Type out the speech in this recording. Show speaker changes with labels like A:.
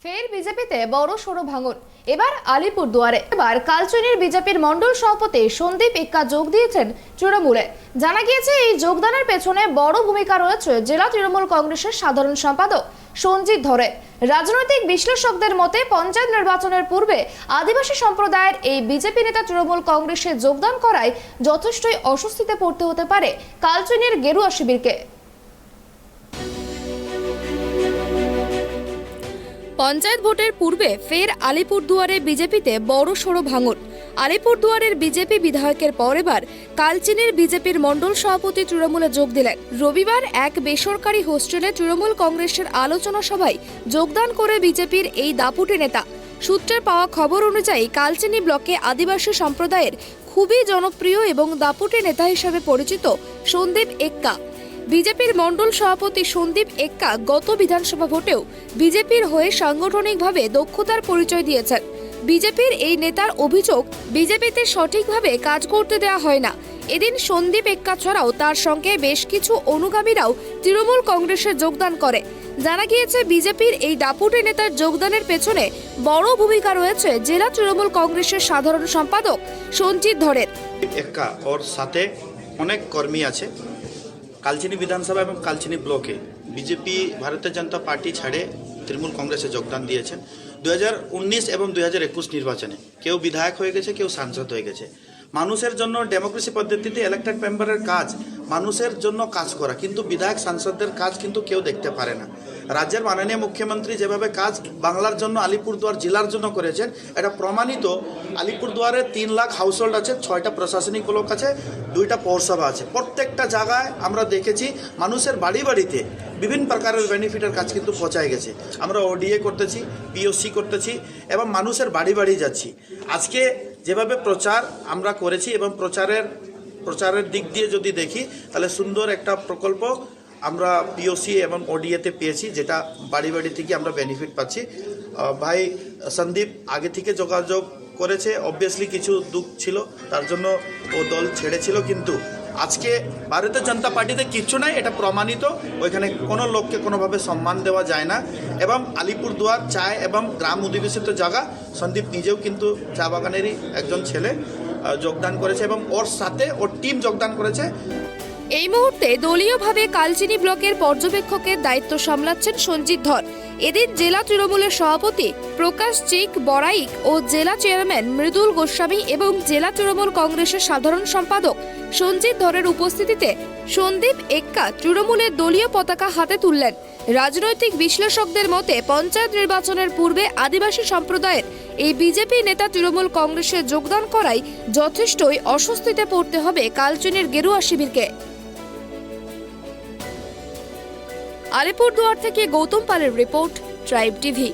A: ফের বিজেপিতে বড় সড়ো ভাঙন। এবার আলিপুরদুয়ারে। এবার কালচিনির বিজেপির মন্ডল সভাপতি সন্দীপ এক্কা যোগ দিয়েছেন তৃণমূলে। জানা গিয়েছে এই যোগদানের পেছনে বড় ভূমিকা রয়েছে জেলা তৃণমূল কংগ্রেসের সাধারণ সম্পাদক সঞ্জিত ধরের। রাজনৈতিক বিশ্লেষকদের মতে পঞ্চায়েত নির্বাচনের পূর্বে আদিবাসী সম্প্রদায়ের এই বিজেপি নেতা তৃণমূল কংগ্রেসে যোগদান করায় যথেষ্টই অস্বস্তিতে পড়তে হতে পারে কালচিনির গেরুয়া শিবিরকে। পঞ্চায়েত ভোটের পূর্বে ফের আলিপুরদুয়ারে বিজেপিতে বড় সড়ো ভাঙন। আলিপুরদুয়ারের বিজেপি বিধায়কের পর এবার কালচিনির বিজেপির মন্ডল সভাপতি তৃণমূলে যোগ দিলেন। রবিবার এক বেসরকারি হোস্টেলে তৃণমূল কংগ্রেসের আলোচনা সভায় যোগদান করে বিজেপির এই দাপুটে নেতা। সূত্রের পাওয়া খবর অনুযায়ী কালচিনি ব্লকে আদিবাসী সম্প্রদায়ের খুবই জনপ্রিয় এবং দাপুটে নেতা হিসেবে পরিচিত সন্দীপ এক্কা। বিজেপির মন্ডল সভাপতি সন্দীপ এক্কা গত বিধানসভা ভোটেও বিজেপির হয়ে সাংগঠনিকভাবে দক্ষতার পরিচয় দিয়েছেন। বিজেপির এই নেতার অভিযোগ, বিজেপিতে সঠিকভাবে কাজ করতে দেওয়া হয় না। এদিন সন্দীপ এক্কা ছাড়াও তার সঙ্গে বেশ কিছু অনুগামীরাও তৃণমূল কংগ্রেসে যোগদান করে। জানা গিয়েছে বিজেপির এই দাপুটে নেতার যোগদানের পেছনে বড় ভূমিকা রয়েছে জেলা তৃণমূল কংগ্রেসের সাধারণ সম্পাদক সঞ্জিত ধরের।
B: এক্কা ওর সাথে অনেক কর্মী আছে। কালচিনি বিধানসভা এবং কালচিনি ব্লকে বিজেপি ভারতীয় জনতা পার্টি ছাড়ে তৃণমূল কংগ্রেসে যোগদান দিয়েছেন। 2019 এবং 2021 নির্বাচনে কেউ বিধায়ক হয়ে গেছে, কেউ সাংসদ হয়ে গেছে। মানুষের জন্য ডেমোক্রেসি পদ্ধতিতে ইলেক্টেড মেম্বারের কাজ মানুষের জন্য কাজ করা, কিন্তু বিধায়ক সাংসদদের কাজ কিন্তু কেউ দেখতে পারে না। রাজ্যের মাননীয় মুখ্যমন্ত্রী যেভাবে কাজ বাংলার জন্য আলিপুরদুয়ার জেলার জন্য করেছেন, এটা প্রমাণিত। আলিপুরদুয়ারে 3 লাখ হাউসহোল্ড আছে, 6টা প্রশাসনিক ব্লক আছে, 2টা পৌরসভা আছে। প্রত্যেকটা জায়গায় আমরা দেখেছি মানুষের বাড়ি বাড়িতে বিভিন্ন প্রকারের বেনিফিটের কাজ কিন্তু পৌঁছায় গেছে। আমরা ওডিএ করতেছি, পিওসি করতেছি এবং মানুষের বাড়ি বাড়ি যাচ্ছি। আজকে যেভাবে প্রচার আমরা করেছি এবং প্রচারের দিক দিয়ে যদি দেখি, তাহলে সুন্দর একটা প্রকল্প আমরা পিওসি এবং ওডিএতে পেয়েছি, যেটা বাড়ি বাড়ি থেকে আমরা বেনিফিট পাচ্ছি। ভাই সন্দীপ আগে থেকে যোগাযোগ করেছে, অবভিয়াসলি কিছু দুঃখ ছিল, তার জন্য ও দল ছেড়েছিল, কিন্তু আজকে ভারতীয় জনতা পার্টিতে কিচ্ছু নাই, এটা প্রমাণিত। ওইখানে কোনো লোককে কোনোভাবে সম্মান দেওয়া যায় না। এবং আলিপুরদুয়ার চায় এবং গ্রাম অধিবেশিত জায়গা, সন্দীপ নিজেও কিন্তু চা বাগানেরই একজন ছেলে, যোগদান করেছে এবং ওর সাথে ওর টিম যোগদান করেছে।
A: এই মুহূর্তে দলীয়ভাবে কালচিনি ব্লকের পর্যবেক্ষকের দায়িত্ব সামলাচ্ছেন সঞ্জিত ধর। এদিন জেলা তৃণমূলের সভাপতি প্রকাশ চিক বড়াইক ও জেলা চেয়ারম্যান মৃদুল গোস্বামী এবং জেলা তৃণমূল কংগ্রেসের সাধারণ সম্পাদক সঞ্জিত ধরের উপস্থিতিতে সন্দীপ এক্কা তৃণমূলের দলীয় পতাকা হাতে তুললেন। রাজনৈতিক বিশ্লেষকদের মতে পঞ্চায়েত নির্বাচনের পূর্বে আদিবাসী সম্প্রদায়ের এই বিজেপি নেতা তৃণমূল কংগ্রেসে যোগদান করায় যথেষ্টই অস্বস্তিতে পড়তে হবে কালচিনির গেরুয়া শিবিরকে। আলিপুরদুয়ার থেকে গৌতম পালের রিপোর্ট, ট্রাইব টিভি।